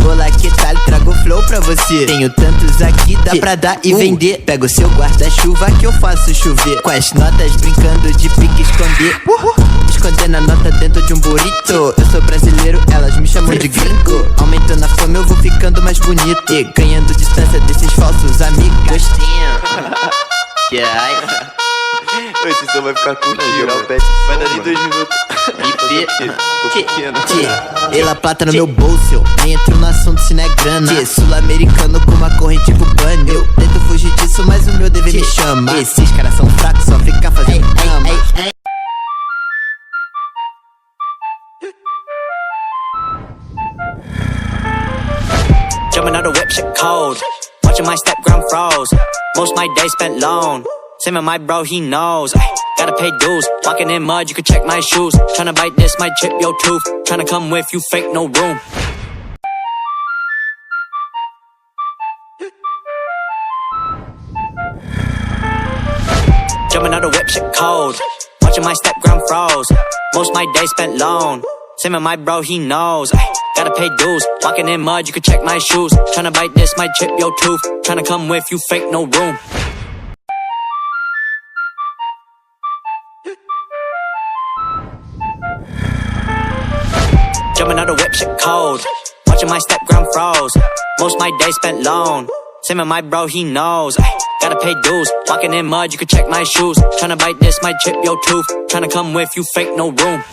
Olá, que tal? Trago flow pra você. Tenho tantos aqui, dá pra dar e vender. Pega o seu guarda-chuva que eu faço chover. Com as notas brincando de pique esconder. Escondendo a nota dentro de um burrito. Eu sou brasileiro, elas me chamam de gringo. Aumentando a fama, eu vou ficando mais bonito. E ganhando distância desses falsos amigos. Gostinho. Esse som vai ficar curtinho, vai dar nem 2 minutos. Ela plata no meu bolso, nem entro no assunto se não é grana. Sul-americano com uma corrente tipo banho. Eu tento fugir disso, mas o meu dever me chama. Esses caras são fracos, só ficar fazendo cama. Jumping out the whip, shit cold. Watching my step ground froze. Most my days spent alone. Same with my bro, he knows. Ay, gotta pay dues. Walking in mud, you can check my shoes. Tryna bite this, might chip your tooth. Tryna come with you, fake no room. Jumping out the whip, shit cold. Watching my step ground froze. Most my days spent alone. Same with my bro, he knows. Ay, gotta pay dues. Walking in mud, you can check my shoes. Tryna bite this, might chip your tooth. Tryna come with you, fake no room. Jumping out the whip, shit cold. Watching my step ground froze. Most my days spent alone. Same with my bro, he knows. Ay, gotta pay dues. Walking in mud, you can check my shoes. Tryna bite this, might chip your tooth. Tryna come with you, fake no room.